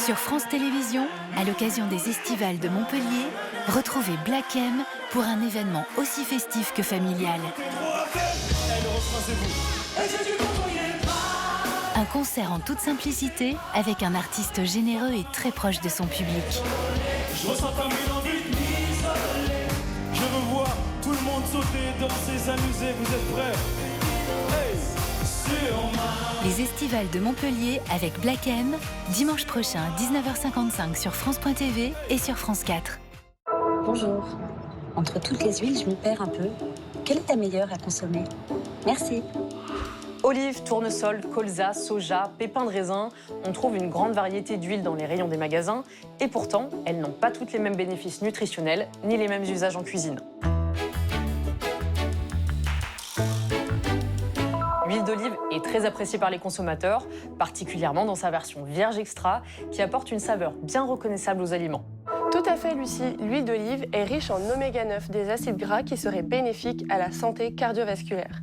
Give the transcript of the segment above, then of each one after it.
Sur France Télévisions, à l'occasion des Estivales de Montpellier, retrouvez Black M pour un événement aussi festif que familial. Un concert en toute simplicité avec un artiste généreux et très proche de son public. Je ressens comme une envie de m'isoler. Je veux voir tout le monde sauter, danser, s'amuser. Vous êtes prêts? Hey, sur ma... Les Estivales de Montpellier avec Black M, dimanche prochain à 19h55 sur France.tv et sur France 4. Bonjour. Entre toutes les huiles, je m'y perds un peu. Quelle est la meilleure à consommer? Merci. Olives, tournesol, colza, soja, pépins de raisin, on trouve une grande variété d'huiles dans les rayons des magasins et pourtant, elles n'ont pas toutes les mêmes bénéfices nutritionnels ni les mêmes usages en cuisine. L'huile d'olive est très appréciée par les consommateurs, particulièrement dans sa version vierge extra qui apporte une saveur bien reconnaissable aux aliments. Tout à fait, Lucie. L'huile d'olive est riche en oméga 9, des acides gras qui seraient bénéfiques à la santé cardiovasculaire.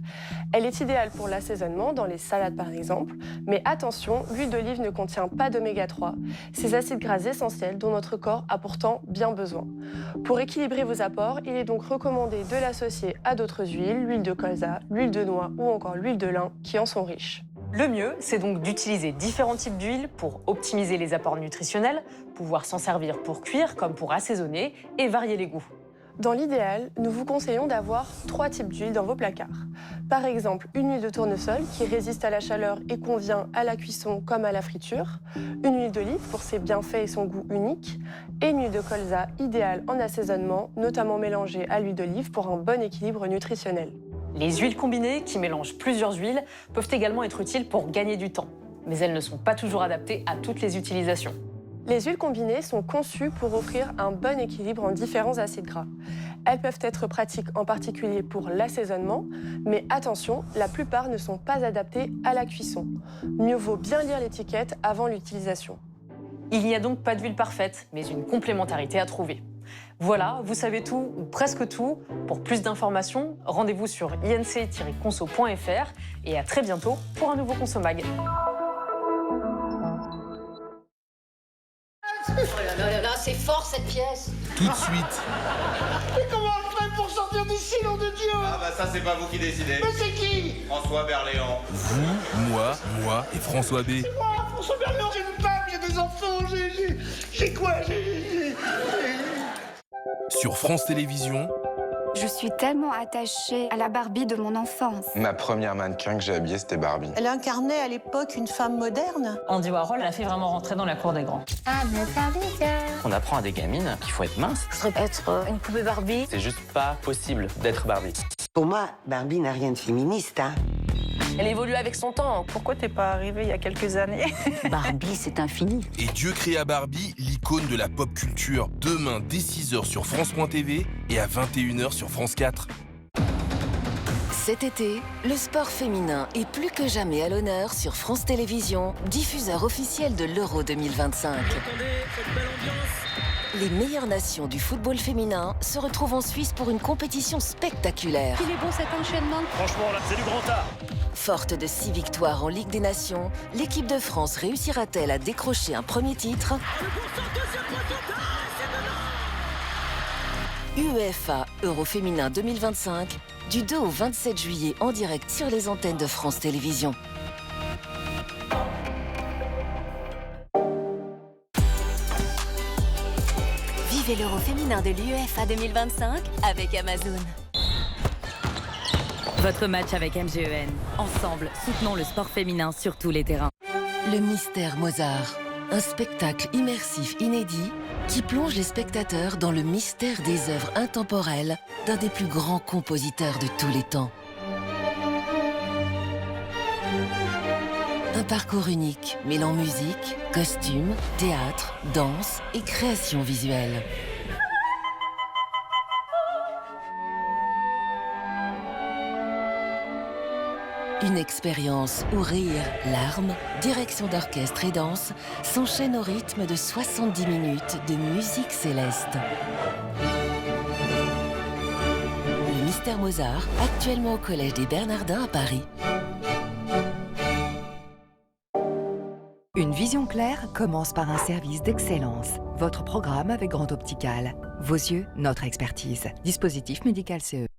Elle est idéale pour l'assaisonnement, dans les salades par exemple. Mais attention, l'huile d'olive ne contient pas d'oméga 3, ces acides gras essentiels dont notre corps a pourtant bien besoin. Pour équilibrer vos apports, il est donc recommandé de l'associer à d'autres huiles, l'huile de colza, l'huile de noix ou encore l'huile de lin qui en sont riches. Le mieux, c'est donc d'utiliser différents types d'huile pour optimiser les apports nutritionnels, pouvoir s'en servir pour cuire comme pour assaisonner et varier les goûts. Dans l'idéal, nous vous conseillons d'avoir 3 types d'huile dans vos placards. Par exemple, une huile de tournesol qui résiste à la chaleur et convient à la cuisson comme à la friture, une huile d'olive pour ses bienfaits et son goût unique, et une huile de colza idéale en assaisonnement, notamment mélangée à l'huile d'olive pour un bon équilibre nutritionnel. Les huiles combinées, qui mélangent plusieurs huiles, peuvent également être utiles pour gagner du temps. Mais elles ne sont pas toujours adaptées à toutes les utilisations. Les huiles combinées sont conçues pour offrir un bon équilibre en différents acides gras. Elles peuvent être pratiques en particulier pour l'assaisonnement, mais attention, la plupart ne sont pas adaptées à la cuisson. Mieux vaut bien lire l'étiquette avant l'utilisation. Il n'y a donc pas d'huile parfaite, mais une complémentarité à trouver. Voilà, vous savez tout ou presque tout. Pour plus d'informations, rendez-vous sur inc-conso.fr et à très bientôt pour un nouveau Consomag. Oh là là, c'est fort cette pièce. Tout de suite. Mais comment on fait pour sortir d'ici, nom de Dieu? Ah bah ça c'est pas vous qui décidez. Mais c'est qui? François Berléand. Vous, moi et François B. C'est moi, François Berléand, j'ai une femme, j'ai des enfants, j'ai quoi? Sur France Télévisions. Je suis tellement attachée à la Barbie de mon enfance. Ma première mannequin que j'ai habillée, c'était Barbie. Elle incarnait à l'époque une femme moderne. Andy Warhol a fait vraiment rentrer dans la cour des grands. On apprend à des gamines qu'il faut être mince. Je voudrais être une poupée Barbie. C'est juste pas possible d'être Barbie. Pour moi, Barbie n'a rien de féministe, hein. Elle évolue avec son temps. Pourquoi t'es pas arrivée il y a quelques années? Barbie, c'est infini. Et Dieu créa Barbie, l'icône de la pop culture. Demain, dès 6h sur France.tv et à 21h sur France 4. Cet été, le sport féminin est plus que jamais à l'honneur sur France Télévisions, diffuseur officiel de l'Euro 2025. Les meilleures nations du football féminin se retrouvent en Suisse pour une compétition spectaculaire. Il est bon cet enchaînement. Franchement là, c'est du grand art. Forte de 6 victoires en Ligue des Nations, l'équipe de France réussira-t-elle à décrocher un premier titre? UEFA Euro féminin 2025, du 2 au 27 juillet en direct sur les antennes de France Télévisions. Vivez l'Euro féminin de l'UEFA 2025 avec Amazon. Votre match avec MGEN. Ensemble, soutenons le sport féminin sur tous les terrains. Le Mystère Mozart, un spectacle immersif inédit qui plonge les spectateurs dans le mystère des œuvres intemporelles d'un des plus grands compositeurs de tous les temps. Un parcours unique, mêlant musique, costumes, théâtre, danse et création visuelle. Une expérience où rire, larmes, direction d'orchestre et danse s'enchaînent au rythme de 70 minutes de musique céleste. Le Mystère Mozart, actuellement au Collège des Bernardins à Paris. Une vision claire commence par un service d'excellence. Votre programme avec Grand Optical. Vos yeux, notre expertise. Dispositif médical CE.